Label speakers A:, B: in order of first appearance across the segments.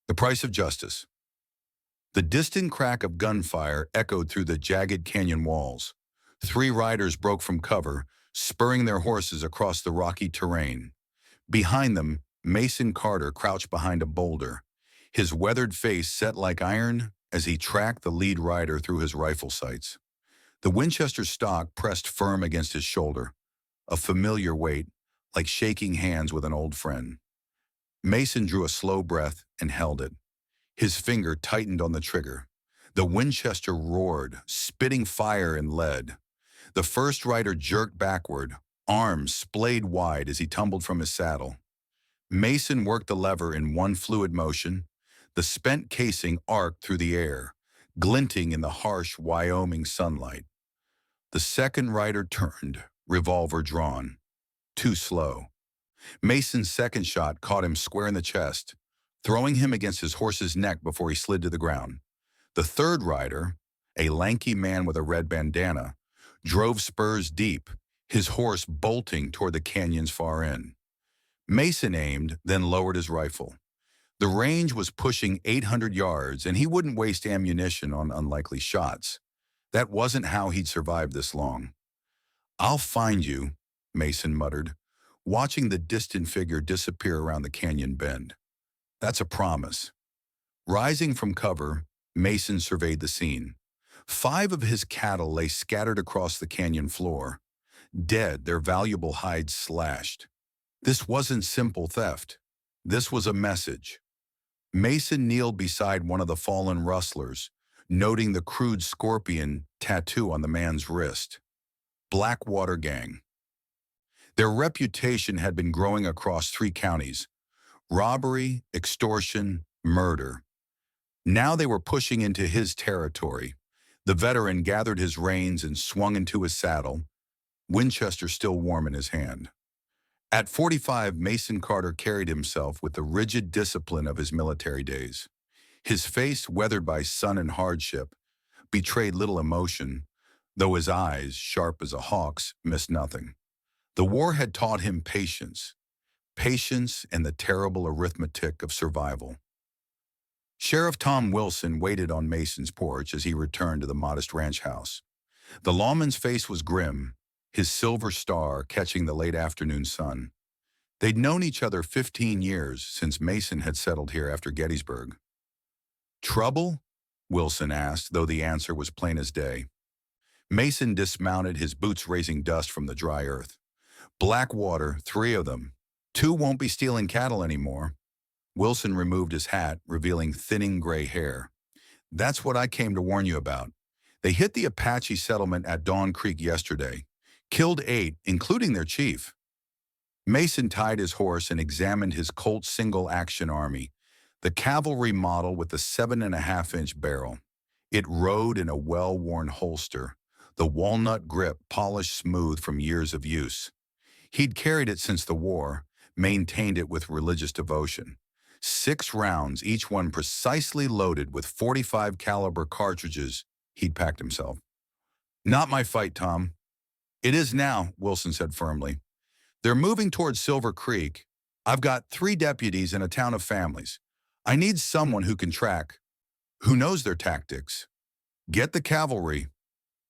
A: The price of justice. The distant crack of gunfire echoed through the jagged canyon walls. Three riders broke from cover, spurring their horses across the rocky terrain. Behind them, Mason Carter crouched behind a boulder, his weathered face set like iron as he tracked the lead rider through his rifle sights. The Winchester stock pressed firm against his shoulder, a familiar weight, like shaking hands with an old friend. Mason drew a slow breath and held it. His finger tightened on the trigger. The Winchester roared, spitting fire and lead. The first rider jerked backward, arms splayed wide as he tumbled from his saddle. Mason worked the lever in one fluid motion. The spent casing arced through the air, glinting in the harsh Wyoming sunlight. The second rider turned, revolver drawn. Too slow. Mason's second shot caught him square in the chest, throwing him against his horse's neck before he slid to the ground. The third rider, a lanky man with a red bandana, drove spurs deep, his horse bolting toward the canyon's far end. Mason aimed, then lowered his rifle. The range was pushing 800 yards, and he wouldn't waste ammunition on unlikely shots. That wasn't how he'd survived this long. "I'll find you," Mason muttered, watching the distant figure disappear around the canyon bend. "That's a promise." Rising from cover, Mason surveyed the scene. 5 of his cattle lay scattered across the canyon floor, dead, their valuable hides slashed. This wasn't simple theft. This was a message. Mason kneeled beside one of the fallen rustlers, noting the crude scorpion tattoo on the man's wrist. Blackwater Gang. Their reputation had been growing across 3 counties: robbery, extortion, murder. Now they were pushing into his territory. The veteran gathered his reins and swung into his saddle, Winchester still warm in his hand. At 45, Mason Carter carried himself with the rigid discipline of his military days. His face, weathered by sun and hardship, betrayed little emotion, though his eyes, sharp as a hawk's, missed nothing. The war had taught him patience, patience and the terrible arithmetic of survival. Sheriff Tom Wilson waited on Mason's porch as he returned to the modest ranch house. The lawman's face was grim, his silver star catching the late afternoon sun. They'd known each other 15 years since Mason had settled here after Gettysburg. "Trouble?" Wilson asked, though the answer was plain as day. Mason dismounted, his boots raising dust from the dry earth. "Blackwater, 3 of them. 2 won't be stealing cattle anymore." Wilson removed his hat, revealing thinning gray hair. "That's what I came to warn you about. They hit the Apache settlement at Dawn Creek yesterday. Killed 8, including their chief." Mason tied his horse and examined his Colt single-action army, the cavalry model with the 7.5-inch barrel. It rode in a well-worn holster, the walnut grip polished smooth from years of use. He'd carried it since the war, maintained it with religious devotion. 6 rounds, each one precisely loaded with .45 caliber cartridges he'd packed himself. "Not my fight, Tom." "It is now," Wilson said firmly. "They're moving towards Silver Creek. I've got 3 deputies and a town of families. I need someone who can track, who knows their tactics. Get the cavalry.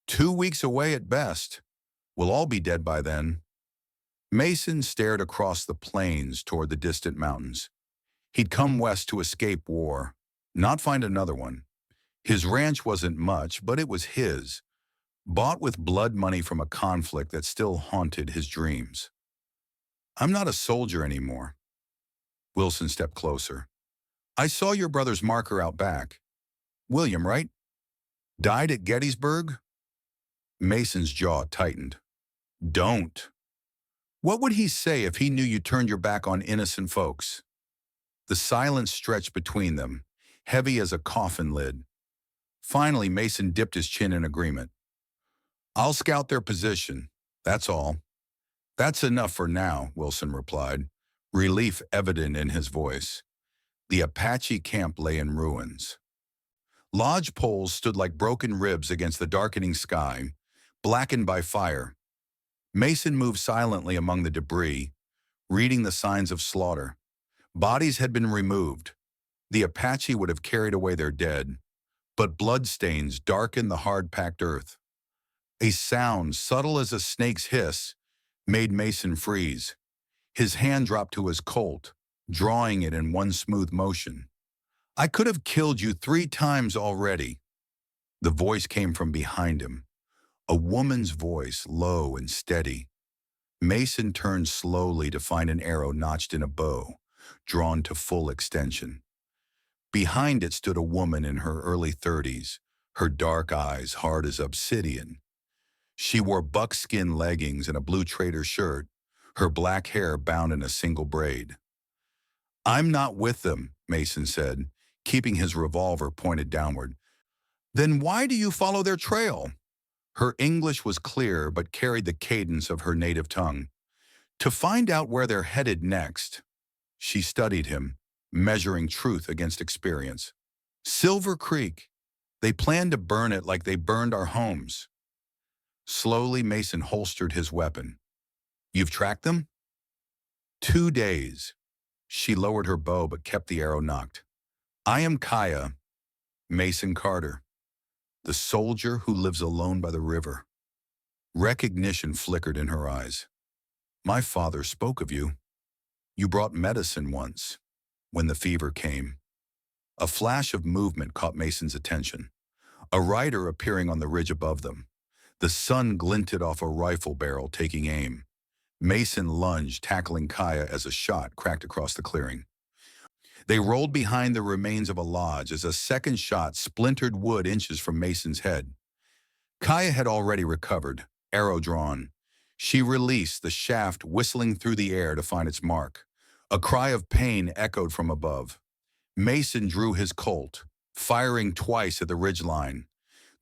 A: 2 weeks away at best. We'll all be dead by then." Mason stared across the plains toward the distant mountains. He'd come west to escape war, not find another one. His ranch wasn't much, but it was his, bought with blood money from a conflict that still haunted his dreams. "I'm not a soldier anymore." Wilson stepped closer. "I saw your brother's marker out back. William, right? Died at Gettysburg?" Mason's jaw tightened. "Don't. What would he say if he knew you turned your back on innocent folks?" The silence stretched between them, heavy as a coffin lid. Finally, Mason dipped his chin in agreement. "I'll scout their position, that's all." "That's enough for now," Wilson replied, relief evident in his voice. The Apache camp lay in ruins. Lodge poles stood like broken ribs against the darkening sky, blackened by fire. Mason moved silently among the debris, reading the signs of slaughter. Bodies had been removed, The Apache would have carried away their dead, but bloodstains darkened the hard-packed earth. A sound, subtle as a snake's hiss, made Mason freeze. His hand dropped to his Colt, drawing it in one smooth motion. "I could have killed you 3 times already." The voice came from behind him, a woman's voice, low and steady. Mason turned slowly to find an arrow notched in a bow, drawn to full extension. Behind it stood a woman in her early 30s, her dark eyes hard as obsidian. She wore buckskin leggings and a blue trader shirt, her black hair bound in a single braid. "I'm not with them," Mason said, keeping his revolver pointed downward. "Then why do you follow their trail?" Her English was clear but carried the cadence of her native tongue. "To find out where they're headed next." She studied him, measuring truth against experience. "Silver Creek. They plan to burn it like they burned our homes." Slowly, Mason holstered his weapon. "You've tracked them?" "2 days." She lowered her bow but kept the arrow nocked. "I am Kaya, Mason Carter, the soldier who lives alone by the river." Recognition flickered in her eyes. "My father spoke of you. You brought medicine once, when the fever came." A flash of movement caught Mason's attention. A rider appearing on the ridge above them. The sun glinted off a rifle barrel, taking aim. Mason lunged, tackling Kaya as a shot cracked across the clearing. They rolled behind the remains of a lodge as a second shot splintered wood inches from Mason's head. Kaya had already recovered, arrow drawn. She released, the shaft whistling through the air to find its mark. A cry of pain echoed from above. Mason drew his Colt, firing twice at the ridgeline.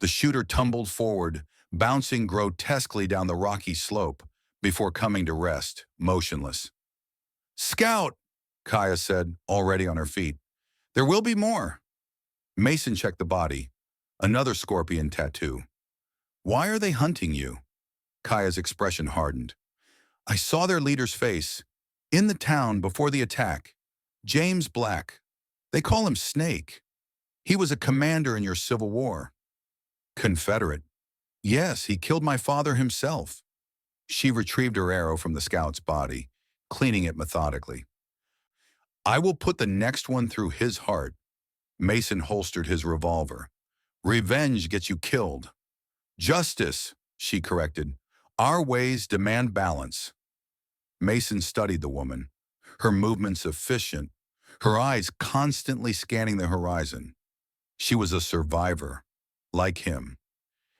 A: The shooter tumbled forward, bouncing grotesquely down the rocky slope before coming to rest, motionless. "Scout!" Kaya said, already on her feet. "There will be more." Mason checked the body. Another scorpion tattoo. "Why are they hunting you?" Kaya's expression hardened. "I saw their leader's face. In the town before the attack. James Black. They call him Snake. He was a commander in your Civil War." "Confederate." "Yes, he killed my father himself." She retrieved her arrow from the scout's body, cleaning it methodically. "I will put the next one through his heart." Mason holstered his revolver. "Revenge gets you killed." "Justice," she corrected. "Our ways demand balance." Mason studied the woman, her movements efficient, her eyes constantly scanning the horizon. She was a survivor, like him,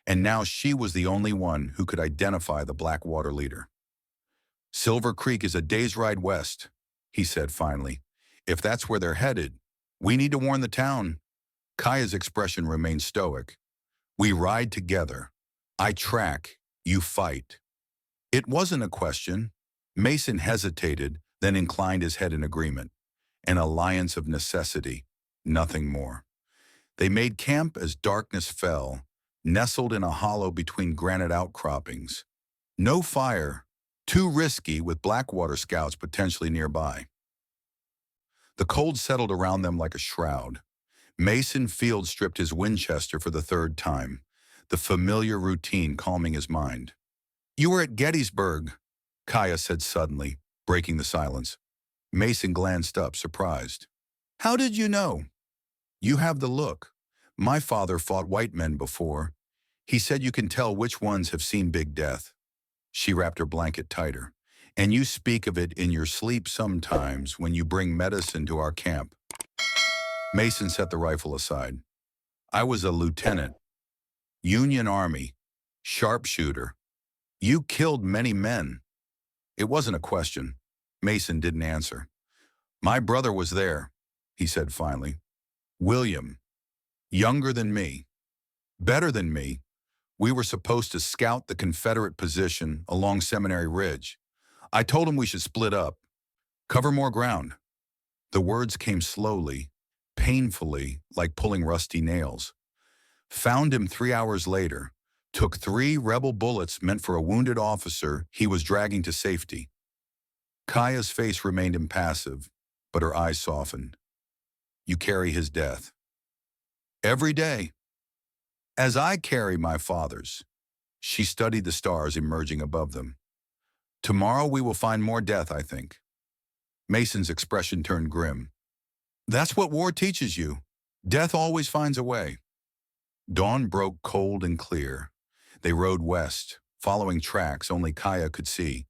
A: and now she was the only one who could identify the Blackwater leader. "Silver Creek is a day's ride west," he said finally. "If that's where they're headed, we need to warn the town." Kaya's expression remained stoic. "We ride together. I track, you fight." It wasn't a question. Mason hesitated, then inclined his head in agreement. An alliance of necessity, nothing more. They made camp as darkness fell, nestled in a hollow between granite outcroppings. No fire, too risky with Blackwater scouts potentially nearby. The cold settled around them like a shroud. Mason Field stripped his Winchester for the 3rd time, the familiar routine calming his mind. "You were at Gettysburg," Kaya said suddenly, breaking the silence. Mason glanced up, surprised. "How did you know?" "You have the look. My father fought white men before. He said you can tell which ones have seen big death." She wrapped her blanket tighter. "And you speak of it in your sleep sometimes when you bring medicine to our camp." Mason set the rifle aside. "I was a lieutenant. Union Army. Sharpshooter. You killed many men." It wasn't a question. Mason didn't answer. "My brother was there," he said finally. "William. Younger than me. Better than me. We were supposed to scout the Confederate position along Seminary Ridge. I told him we should split up. Cover more ground." The words came slowly, painfully, like pulling rusty nails. "Found him 3 hours later. Took 3 rebel bullets meant for a wounded officer he was dragging to safety." Kaya's face remained impassive, but her eyes softened. You carry his death. Every day, as I carry my father's. She studied the stars emerging above them. Tomorrow we will find more death, I think. Mason's expression turned grim. That's what war teaches you. Death always finds a way. Dawn broke cold and clear. They rode west, following tracks only Kaya could see.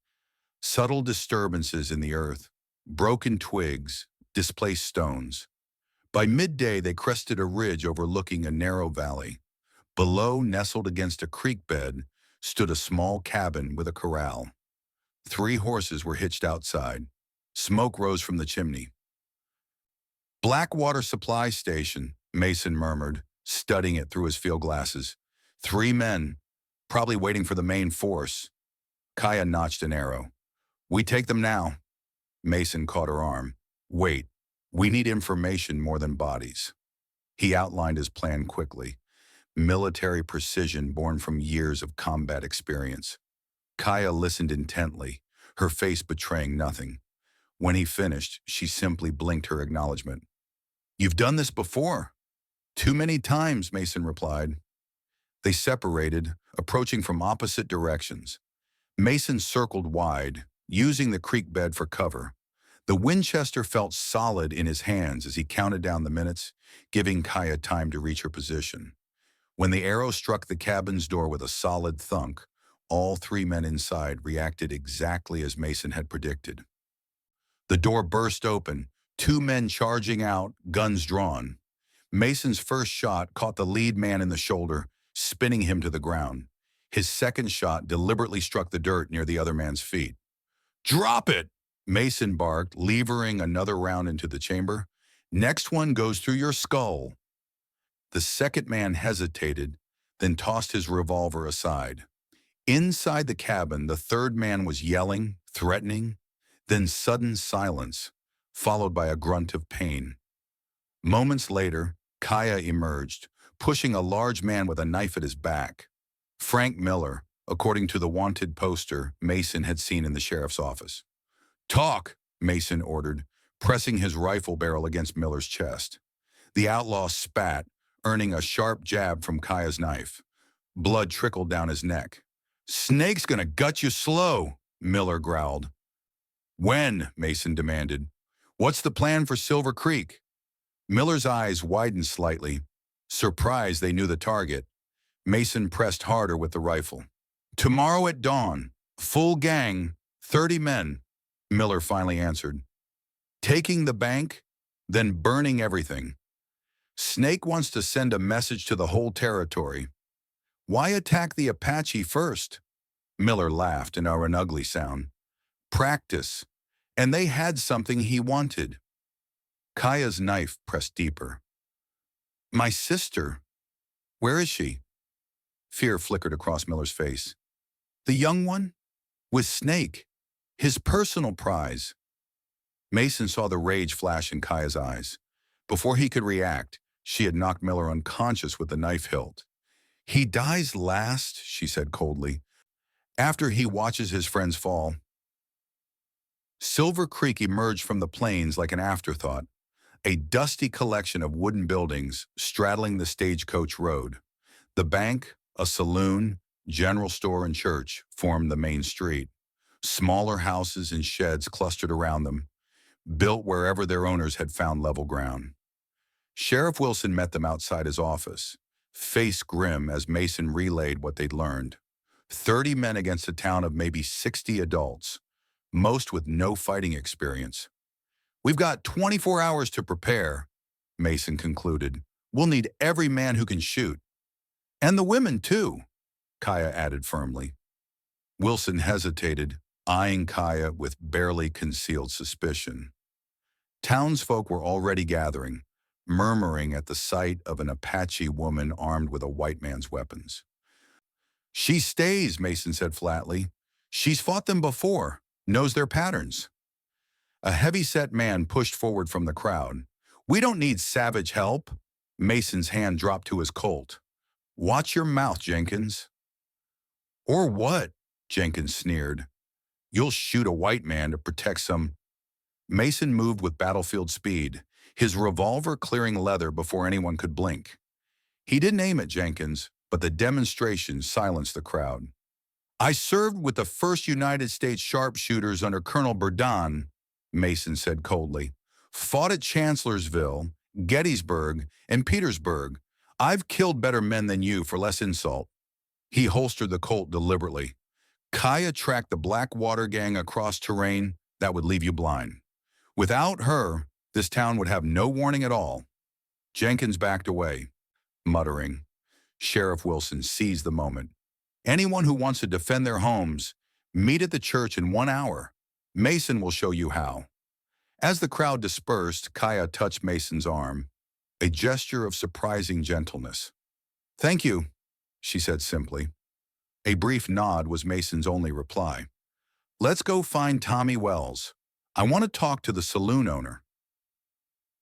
A: Subtle disturbances in the earth, broken twigs, displaced stones. By midday, they crested a ridge overlooking a narrow valley. Below, nestled against a creek bed, stood a small cabin with a corral. 3 horses were hitched outside. Smoke rose from the chimney. Blackwater Supply Station, Mason murmured, studying it through his field glasses. 3 men, probably waiting for the main force. Kaya notched an arrow. We take them now. Mason caught her arm. Wait, we need information more than bodies. He outlined his plan quickly. Military precision born from years of combat experience. Kaya listened intently, her face betraying nothing. When he finished, she simply blinked her acknowledgement. You've done this before. Too many times, Mason replied. They separated, approaching from opposite directions. Mason circled wide, using the creek bed for cover. The Winchester felt solid in his hands as he counted down the minutes, giving Kaya time to reach her position. When the arrow struck the cabin's door with a solid thunk, all 3 men inside reacted exactly as Mason had predicted. The door burst open, 2 men charging out, guns drawn. Mason's first shot caught the lead man in the shoulder, spinning him to the ground. His second shot deliberately struck the dirt near the other man's feet. Drop it! Mason barked, levering another round into the chamber. Next one goes through your skull. The second man hesitated, then tossed his revolver aside. Inside the cabin, the third man was yelling, threatening, then sudden silence, followed by a grunt of pain. Moments later, Kaya emerged, pushing a large man with a knife at his back. Frank Miller, according to the wanted poster Mason had seen in the sheriff's office. Talk, Mason ordered, pressing his rifle barrel against Miller's chest. The outlaw spat, earning a sharp jab from Kaya's knife. Blood trickled down his neck. Snake's gonna gut you slow, Miller growled. When? Mason demanded. What's the plan for Silver Creek? Miller's eyes widened slightly. Surprised they knew the target, Mason pressed harder with the rifle. Tomorrow at dawn, full gang, 30 men, Miller finally answered. Taking the bank, then burning everything. Snake wants to send a message to the whole territory. Why attack the Apache first? Miller laughed in an ugly sound. Practice. And they had something he wanted. Kaya's knife pressed deeper. My sister. Where is she? Fear flickered across Miller's face. The young one? With Snake. His personal prize. Mason saw the rage flash in Kaya's eyes. Before he could react, she had knocked Miller unconscious with the knife hilt. He dies last, she said coldly, after he watches his friends fall. Silver Creek emerged from the plains like an afterthought, a dusty collection of wooden buildings straddling the Stagecoach Road. The bank, a saloon, general store, and church formed the main street. Smaller houses and sheds clustered around them, built wherever their owners had found level ground. Sheriff Wilson met them outside his office, face grim as Mason relayed what they'd learned. 30 men against a town of maybe 60 adults, most with no fighting experience. We've got 24 hours to prepare, Mason concluded. We'll need every man who can shoot. And the women, too, Kaya added firmly. Wilson hesitated, eyeing Kaya with barely concealed suspicion. Townsfolk were already gathering, murmuring at the sight of an Apache woman armed with a white man's weapons. She stays, Mason said flatly. She's fought them before, knows their patterns. A heavy-set man pushed forward from the crowd. We don't need savage help. Mason's hand dropped to his Colt. Watch your mouth, Jenkins. Or what? Jenkins sneered. You'll shoot a white man to protect some. Mason moved with battlefield speed, his revolver clearing leather before anyone could blink. He didn't aim at Jenkins, but the demonstration silenced the crowd. "I served with the 1st United States sharpshooters under Colonel Bourdon," Mason said coldly. "Fought at Chancellorsville, Gettysburg, and Petersburg. I've killed better men than you for less insult." He holstered the Colt deliberately. "Kaya tracked the Blackwater gang across terrain that would leave you blind. Without her, this town would have no warning at all." Jenkins backed away, muttering. Sheriff Wilson seized the moment. "Anyone who wants to defend their homes, meet at the church in 1 hour. Mason will show you how." As the crowd dispersed, Kaya touched Mason's arm, a gesture of surprising gentleness. "Thank you," she said simply. A brief nod was Mason's only reply. "Let's go find Tommy Wells. I want to talk to the saloon owner."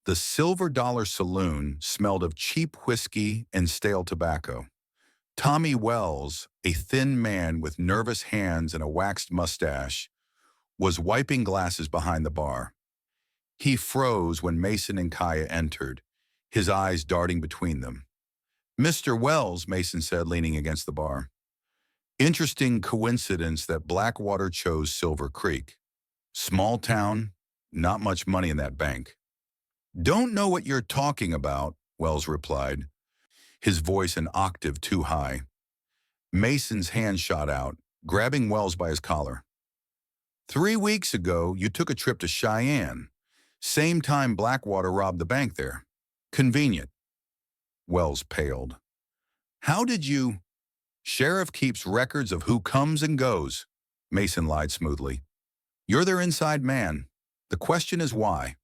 A: The Silver Dollar Saloon smelled of cheap whiskey and stale tobacco. Tommy Wells, a thin man with nervous hands and a waxed mustache, was wiping glasses behind the bar. He froze when Mason and Kaya entered, his eyes darting between them. "Mr. Wells," Mason said, leaning against the bar. "Interesting coincidence that Blackwater chose Silver Creek. Small town, not much money in that bank." "Don't know what you're talking about," Wells replied, his voice an octave too high. Mason's hand shot out, grabbing Wells by his collar. "3 weeks ago, you took a trip to Cheyenne. Same time Blackwater robbed the bank there. Convenient." Wells paled. "How did you—" "Sheriff keeps records of who comes and goes," Mason lied smoothly. "You're their inside man. The question is why."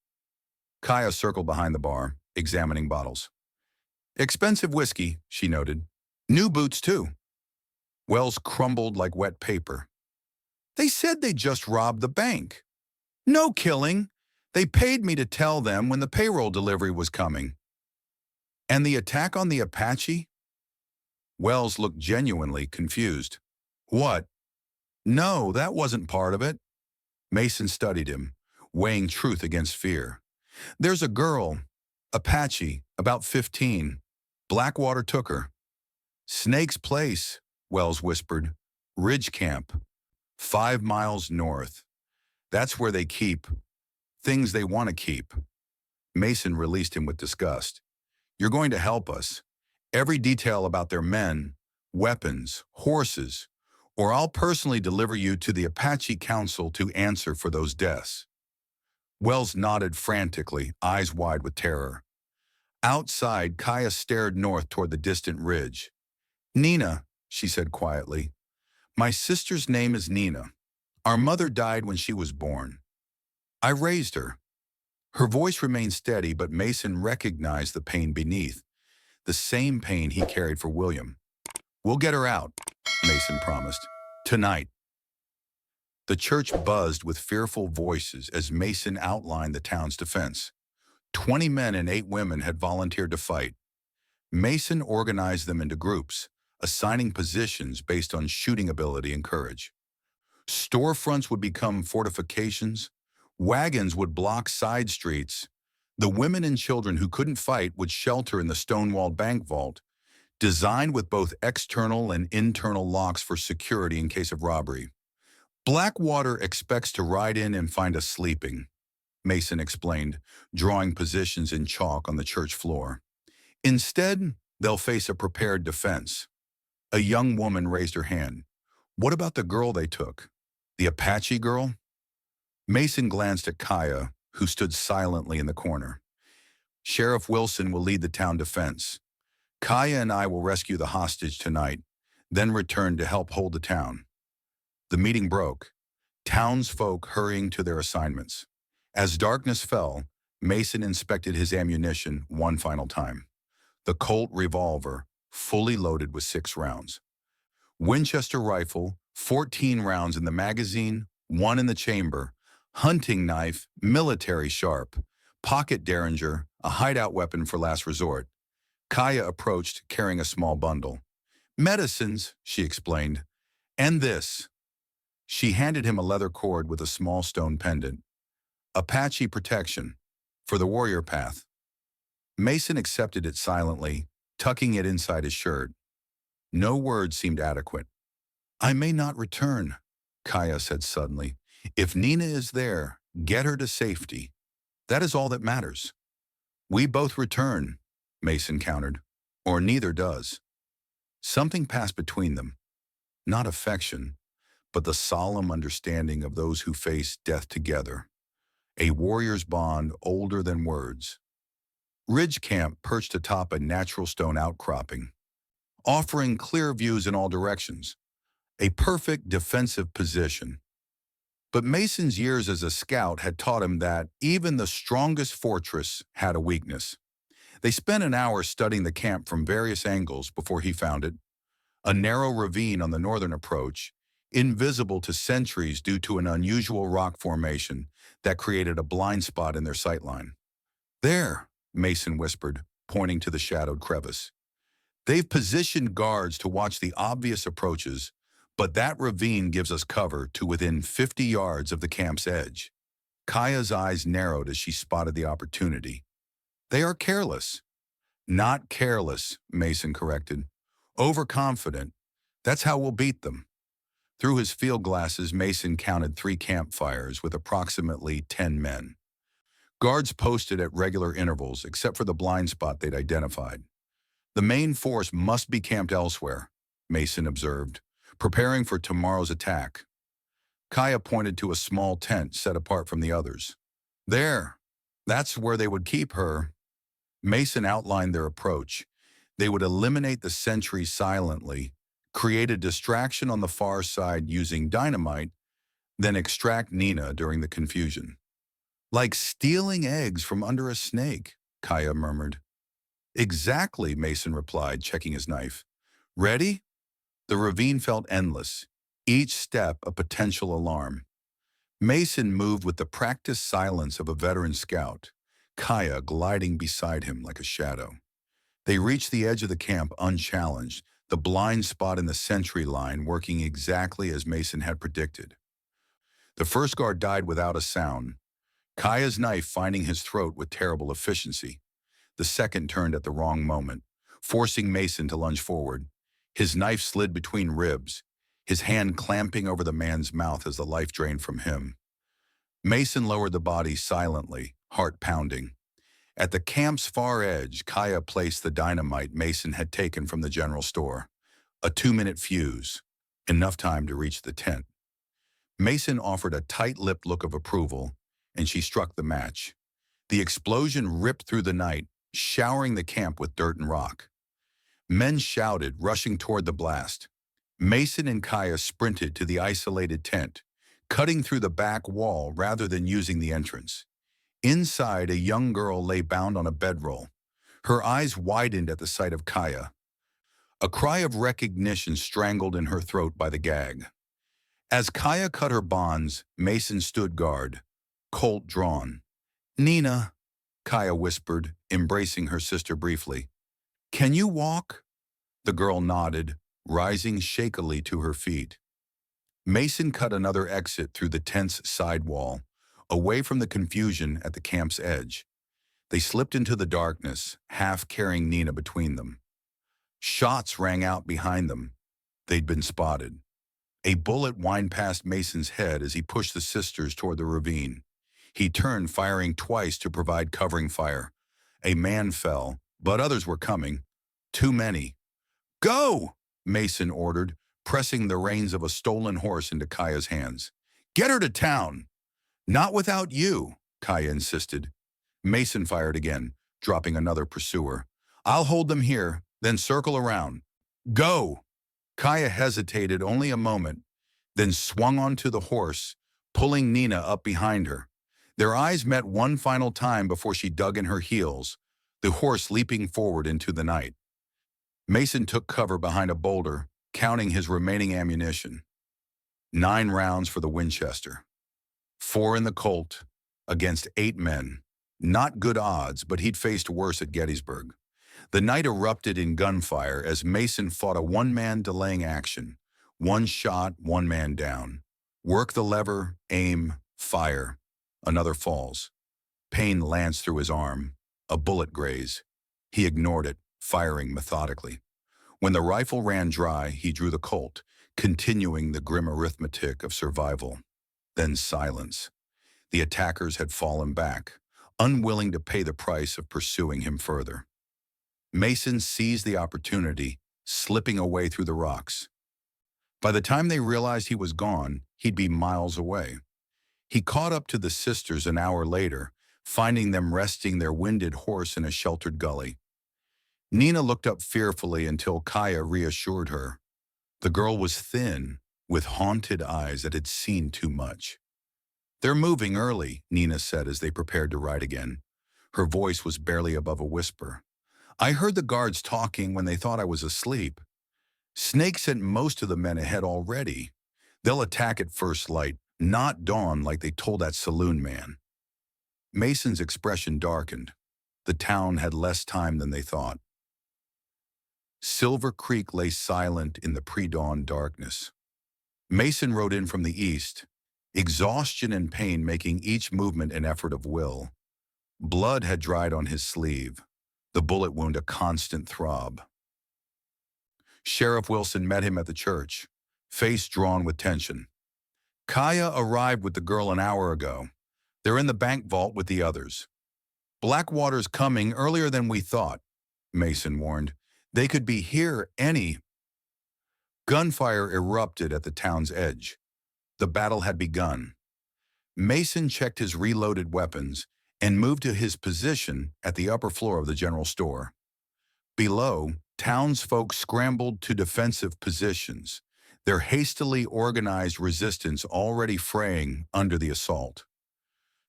A: Kaya circled behind the bar, examining bottles. "Expensive whiskey," she noted. "New boots, too." Wells crumbled like wet paper. "They said they just robbed the bank." "No killing. They paid me to tell them when the payroll delivery was coming." "And the attack on the Apache?" Wells looked genuinely confused. "What?" "No, that wasn't part of it." Mason studied him, weighing truth against fear. "There's a girl, Apache, about 15. Blackwater took her." "Snake's Place," Wells whispered. "Ridge Camp. 5 miles north. That's where they keep things they want to keep." Mason released him with disgust. "You're going to help us. Every detail about their men, weapons, horses, or I'll personally deliver you to the Apache Council to answer for those deaths." Wells nodded frantically, eyes wide with terror. Outside, Kaya stared north toward the distant ridge. "Nina," she said quietly. "My sister's name is Nina. Our mother died when she was born. I raised her." Her voice remained steady, but Mason recognized the pain beneath, the same pain he carried for William. "We'll get her out," Mason promised. "Tonight." The church buzzed with fearful voices as Mason outlined the town's defense. 20 men and 8 women had volunteered to fight. Mason organized them into groups, assigning positions based on shooting ability and courage. Storefronts would become fortifications. Wagons would block side streets. The women and children who couldn't fight would shelter in the stone-walled bank vault, designed with both external and internal locks for security in case of robbery. "Blackwater expects to ride in and find us sleeping," Mason explained, drawing positions in chalk on the church floor. "Instead, they'll face a prepared defense." A young woman raised her hand. "What about the girl they took? The Apache girl?" Mason glanced at Kaya, who stood silently in the corner. "Sheriff Wilson will lead the town defense. Kaya and I will rescue the hostage tonight, then return to help hold the town." The meeting broke, townsfolk hurrying to their assignments. As darkness fell, Mason inspected his ammunition one final time. The Colt revolver, fully loaded with 6 rounds. Winchester rifle, 14 rounds in the magazine, 1 in the chamber. Hunting knife, military sharp. Pocket derringer, a hideout weapon for last resort. Kaya approached, carrying a small bundle. "Medicines," she explained. "And this." She handed him a leather cord with a small stone pendant. "Apache protection. For the warrior path. Mason accepted it silently, tucking it inside his shirt. No words seemed adequate. I may not return, Kaya said suddenly. If Nina is there, get her to safety. That is all that matters. We both return, Mason countered. Or neither does. Something passed between them. Not affection, but the solemn understanding of those who face death together. A warrior's bond older than words. Ridge Camp perched atop a natural stone outcropping, offering clear views in all directions. A perfect defensive position. But Mason's years as a scout had taught him that even the strongest fortress had a weakness. They spent an hour studying the camp from various angles before he found it. A narrow ravine on the northern approach, invisible to sentries due to an unusual rock formation that created a blind spot in their sightline. There, Mason whispered, pointing to the shadowed crevice. They've positioned guards to watch the obvious approaches, but that ravine gives us cover to within 50 yards of the camp's edge. Kaya's eyes narrowed as she spotted the opportunity. They are careless. Not careless, Mason corrected. Overconfident. That's how we'll beat them. Through his field glasses, Mason counted 3 campfires with approximately 10 men. Guards posted at regular intervals, except for the blind spot they'd identified. The main force must be camped elsewhere, Mason observed, preparing for tomorrow's attack. Kaya pointed to a small tent set apart from the others. There, that's where they would keep her. Mason outlined their approach. They would eliminate the sentry silently, create a distraction on the far side using dynamite, then extract Nina during the confusion. Like stealing eggs from under a snake, Kaya murmured. Exactly, Mason replied, checking his knife. Ready? The ravine felt endless, each step a potential alarm. Mason moved with the practiced silence of a veteran scout, Kaya gliding beside him like a shadow. They reached the edge of the camp unchallenged, the blind spot in the sentry line working exactly as Mason had predicted. The first guard died without a sound, Kaya's knife finding his throat with terrible efficiency. The second turned at the wrong moment, forcing Mason to lunge forward. His knife slid between ribs, his hand clamping over the man's mouth as the life drained from him. Mason lowered the body silently, heart pounding. At the camp's far edge, Kaya placed the dynamite Mason had taken from the general store. A 2-minute fuse, enough time to reach the tent. Mason offered a tight-lipped look of approval, and she struck the match. The explosion ripped through the night, showering the camp with dirt and rock. Men shouted, rushing toward the blast. Mason and Kaya sprinted to the isolated tent, cutting through the back wall rather than using the entrance. Inside, a young girl lay bound on a bedroll. Her eyes widened at the sight of Kaya. A cry of recognition strangled in her throat by the gag. As Kaya cut her bonds, Mason stood guard, Colt drawn. Nina, Kaya whispered, embracing her sister briefly. Can you walk? The girl nodded, rising shakily to her feet. Mason cut another exit through the tent's side wall, away from the confusion at the camp's edge. They slipped into the darkness, half carrying Nina between them. Shots rang out behind them. They'd been spotted. A bullet whined past Mason's head as he pushed the sisters toward the ravine. He turned, firing twice to provide covering fire. A man fell, but others were coming. Too many. Go! Mason ordered, pressing the reins of a stolen horse into Kaya's hands. Get her to town! Not without you, Kaya insisted. Mason fired again, dropping another pursuer. I'll hold them here, then circle around. Go! Kaya hesitated only a moment, then swung onto the horse, pulling Nina up behind her. Their eyes met one final time before she dug in her heels, the horse leaping forward into the night. Mason took cover behind a boulder, counting his remaining ammunition. 9 rounds for the Winchester. 4 in the Colt, against 8 men. Not good odds, but he'd faced worse at Gettysburg. The night erupted in gunfire as Mason fought a one-man delaying action. 1 shot, 1 man down. Work the lever, aim, fire. Another falls. Pain lanced through his arm, a bullet graze. He ignored it, firing methodically. When the rifle ran dry, he drew the Colt, continuing the grim arithmetic of survival. Then silence. The attackers had fallen back, unwilling to pay the price of pursuing him further. Mason seized the opportunity, slipping away through the rocks. By the time they realized he was gone, he'd be miles away. He caught up to the sisters an hour later, finding them resting their winded horse in a sheltered gully. Nina looked up fearfully until Kaya reassured her. The girl was thin, with haunted eyes that had seen too much. "They're moving early," Nina said as they prepared to ride again. Her voice was barely above a whisper. "I heard the guards talking when they thought I was asleep. Snake sent most of the men ahead already. They'll attack at first light, not dawn like they told that saloon man." Mason's expression darkened. The town had less time than they thought. Silver Creek lay silent in the pre-dawn darkness. Mason rode in from the east, exhaustion and pain making each movement an effort of will. Blood had dried on his sleeve, the bullet wound a constant throb. Sheriff Wilson met him at the church, face drawn with tension. "Kaya arrived with the girl an hour ago. They're in the bank vault with the others." "Blackwater's coming earlier than we thought," Mason warned. "They could be here any—" Gunfire erupted at the town's edge. The battle had begun. Mason checked his reloaded weapons and moved to his position at the upper floor of the general store. Below, townsfolk scrambled to defensive positions, their hastily organized resistance already fraying under the assault.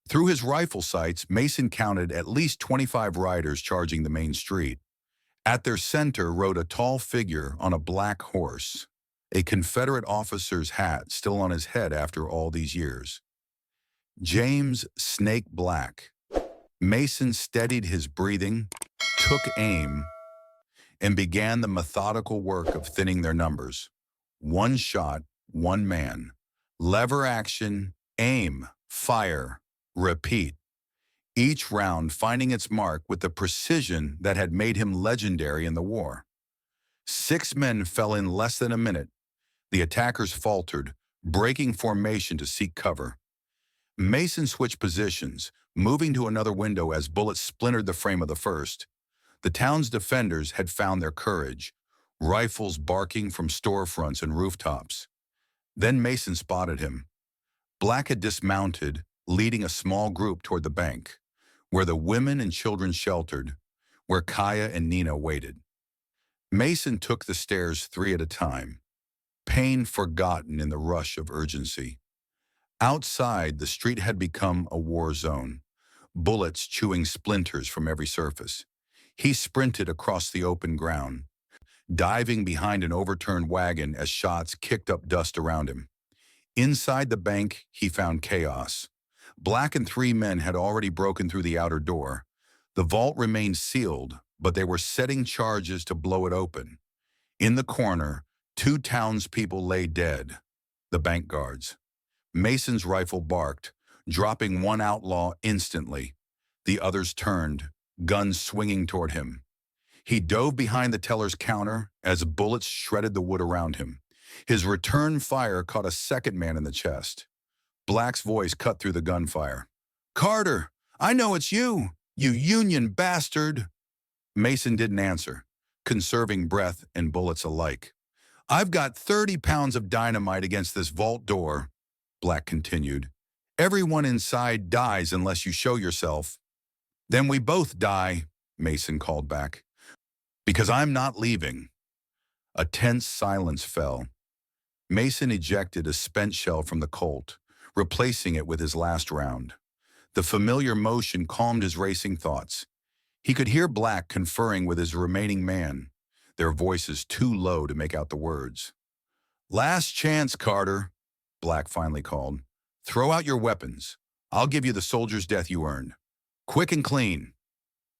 A: Through his rifle sights, Mason counted at least 25 riders charging the main street. At their center rode a tall figure on a black horse, a Confederate officer's hat still on his head after all these years. James Snake Black. Mason steadied his breathing, took aim, and began the methodical work of thinning their numbers. One shot, one man. Lever action, aim, fire, repeat. Each round finding its mark with the precision that had made him legendary in the war. 6 men fell in less than a minute. The attackers faltered, breaking formation to seek cover. Mason switched positions, moving to another window as bullets splintered the frame of the first. The town's defenders had found their courage, rifles barking from storefronts and rooftops. Then Mason spotted him. Black had dismounted, leading a small group toward the bank, where the women and children sheltered, where Kaya and Nina waited. Mason took the stairs 3 at a time, pain forgotten in the rush of urgency. Outside, the street had become a war zone, bullets chewing splinters from every surface. He sprinted across the open ground, diving behind an overturned wagon as shots kicked up dust around him. Inside the bank, he found chaos. Black and 3 men had already broken through the outer door. The vault remained sealed, but they were setting charges to blow it open. In the corner, 2 townspeople lay dead, the bank guards. Mason's rifle barked, dropping one outlaw instantly. The others turned, guns swinging toward him. He dove behind the teller's counter as bullets shredded the wood around him. His return fire caught a second man in the chest. Black's voice cut through the gunfire. "Carter, I know it's you, you Union bastard!" Mason didn't answer, conserving breath and bullets alike. "I've got 30 pounds of dynamite against this vault door," Black continued. "Everyone inside dies unless you show yourself." "Then we both die," Mason called back. "Because I'm not leaving." A tense silence fell. Mason ejected a spent shell from the Colt, replacing it with his last round. The familiar motion calmed his racing thoughts. He could hear Black conferring with his remaining man, their voices too low to make out the words. "Last chance, Carter," Black finally called. "Throw out your weapons. I'll give you the soldier's death you earned. Quick and clean."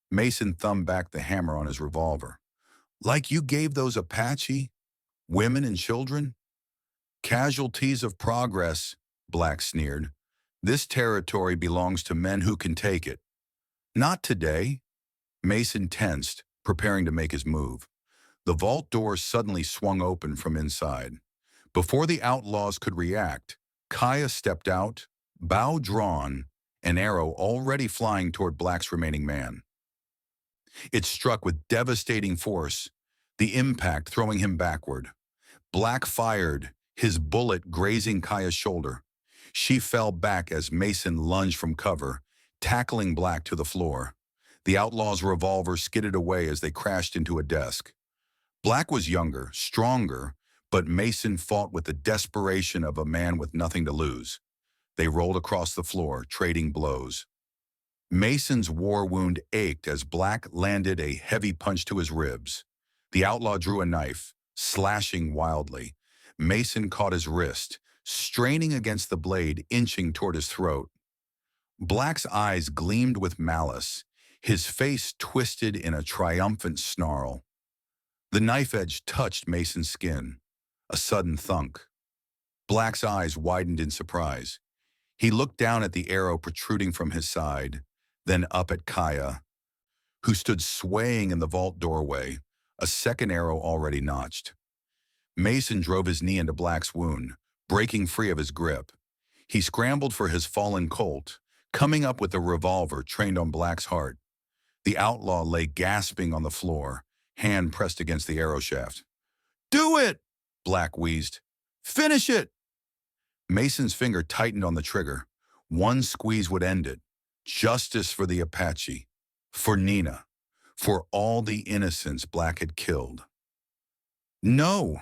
A: Mason thumbed back the hammer on his revolver. "Like you gave those Apache? Women and children?" "Casualties of progress," Black sneered. "This territory belongs to men who can take it." Not today. Mason tensed, preparing to make his move. The vault door suddenly swung open from inside. Before the outlaws could react, Kaya stepped out, bow drawn, an arrow already flying toward Black's remaining man. It struck with devastating force, the impact throwing him backward. Black fired, his bullet grazing Kaya's shoulder. She fell back as Mason lunged from cover, tackling Black to the floor. The outlaw's revolver skidded away as they crashed into a desk. Black was younger, stronger, but Mason fought with the desperation of a man with nothing to lose. They rolled across the floor, trading blows. Mason's war wound ached as Black landed a heavy punch to his ribs. The outlaw drew a knife, slashing wildly. Mason caught his wrist, straining against the blade, inching toward his throat. Black's eyes gleamed with malice, his face twisted in a triumphant snarl. The knife edge touched Mason's skin. A sudden thunk. Black's eyes widened in surprise. He looked down at the arrow protruding from his side, then up at Kaya, who stood swaying in the vault doorway, a second arrow already notched. Mason drove his knee into Black's wound, breaking free of his grip. He scrambled for his fallen colt, coming up with a revolver trained on Black's heart. The outlaw lay gasping on the floor, hand pressed against the arrow shaft. "Do it!" Black wheezed. "Finish it!" Mason's finger tightened on the trigger. One squeeze would end it. Justice for the Apache, for Nina, for all the innocents Black had killed. No!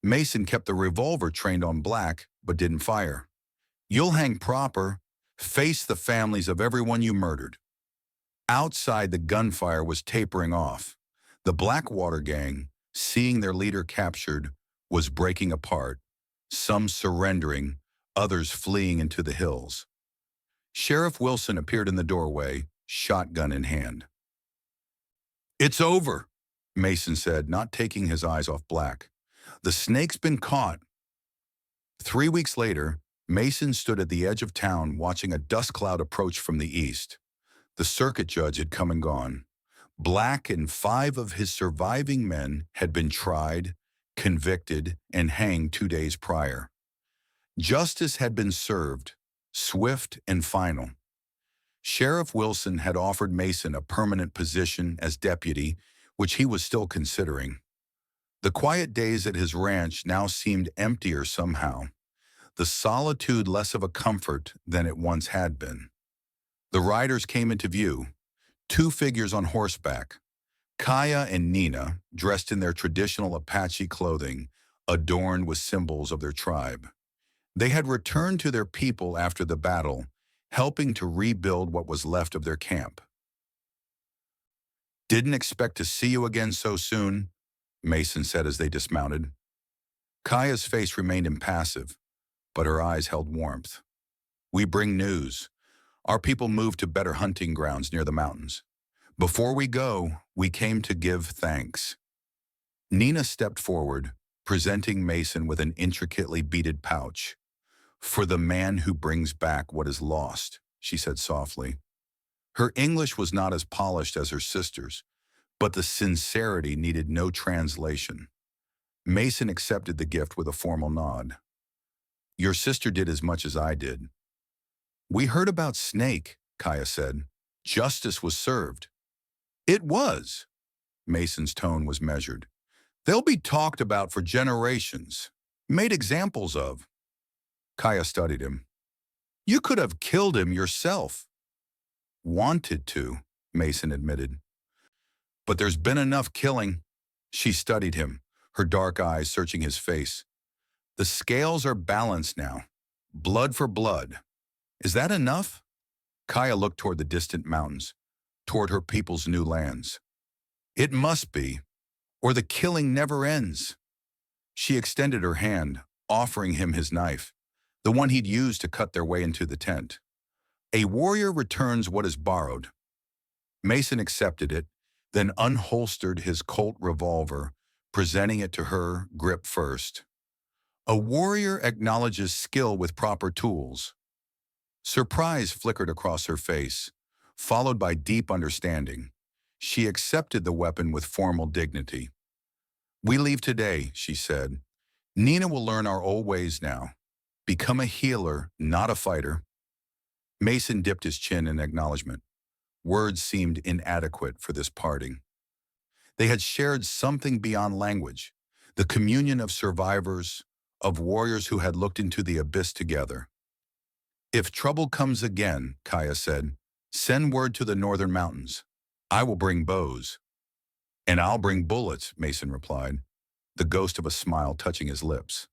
A: Mason kept the revolver trained on Black, but didn't fire. "You'll hang proper. Face the families of everyone you murdered." Outside, the gunfire was tapering off. The Blackwater gang, seeing their leader captured, was breaking apart, some surrendering, others fleeing into the hills. Sheriff Wilson appeared in the doorway, shotgun in hand. "It's over," Mason said, not taking his eyes off Black. "The snake's been caught." 3 weeks later, Mason stood at the edge of town watching a dust cloud approach from the east. The circuit judge had come and gone. Black and 5 of his surviving men had been tried, convicted, and hanged 2 days prior. Justice had been served, swift and final. Sheriff Wilson had offered Mason a permanent position as deputy, which he was still considering. The quiet days at his ranch now seemed emptier somehow, the solitude less of a comfort than it once had been. The riders came into view, 2 figures on horseback, Kaya and Nina, dressed in their traditional Apache clothing, adorned with symbols of their tribe. They had returned to their people after the battle, helping to rebuild what was left of their camp. "Didn't expect to see you again so soon," Mason said as they dismounted. Kaya's face remained impassive, but her eyes held warmth. "We bring news. Our people moved to better hunting grounds near the mountains. Before we go, we came to give thanks." Nina stepped forward, presenting Mason with an intricately beaded pouch. "For the man who brings back what is lost," she said softly. Her English was not as polished as her sister's, but the sincerity needed no translation. Mason accepted the gift with a formal nod. "Your sister did as much as I did." "We heard about Snake," Kaya said. "Justice was served." "It was." Mason's tone was measured. "They'll be talked about for generations, made examples of." Kaya studied him. "You could have killed him yourself." "Wanted to," Mason admitted. "But there's been enough killing." She studied him, her dark eyes searching his face. "The scales are balanced now. Blood for blood. Is that enough?" Kaya looked toward the distant mountains, toward her people's new lands. "It must be, or the killing never ends." She extended her hand, offering him his knife, the one he'd used to cut their way into the tent. "A warrior returns what is borrowed." Mason accepted it, then unholstered his Colt revolver, presenting it to her, grip first. "A warrior acknowledges skill with proper tools." Surprise flickered across her face. followed by deep understanding. She accepted the weapon with formal dignity. "We leave today," she said. "Nina will learn our old ways now. Become a healer, not a fighter." Mason dipped his chin in acknowledgement. Words seemed inadequate for this parting. They had shared something beyond language, the communion of survivors, of warriors who had looked into the abyss together. "If trouble comes again," Kaya said, "send word to the northern mountains. I will bring bows." "And I'll bring bullets," Mason replied, the ghost of a smile touching his lips.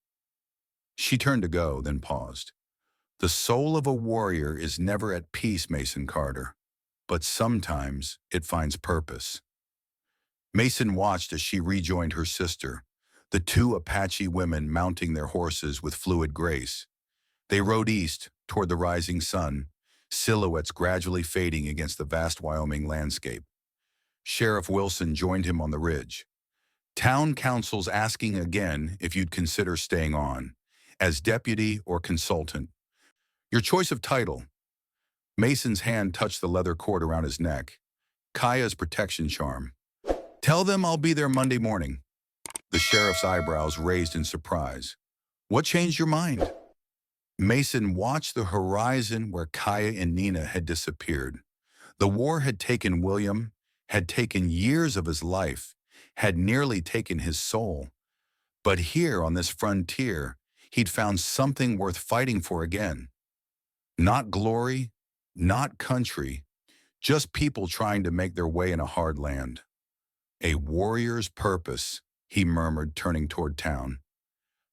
A: She turned to go, then paused. "The soul of a warrior is never at peace, Mason Carter, but sometimes it finds purpose." Mason watched as she rejoined her sister, the two Apache women mounting their horses with fluid grace. They rode east, toward the rising sun, silhouettes gradually fading against the vast Wyoming landscape. Sheriff Wilson joined him on the ridge. "Town council's asking again if you'd consider staying on, as deputy or consultant. Your choice of title." Mason's hand touched the leather cord around his neck. "Kaya's protection charm." "Tell them I'll be there Monday morning." The sheriff's eyebrows raised in surprise. "What changed your mind?" Mason watched the horizon where Kaya and Nina had disappeared. The war had taken William, had taken years of his life, had nearly taken his soul. But here on this frontier, he'd found something worth fighting for again. Not glory, not country, just people trying to make their way in a hard land. "A warrior's purpose," he murmured, turning toward town.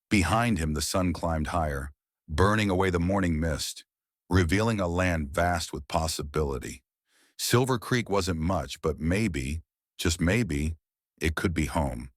A: Behind him, the sun climbed higher, burning away the morning mist, revealing a land vast with possibility. Silver Creek wasn't much, but maybe, just maybe, it could be home.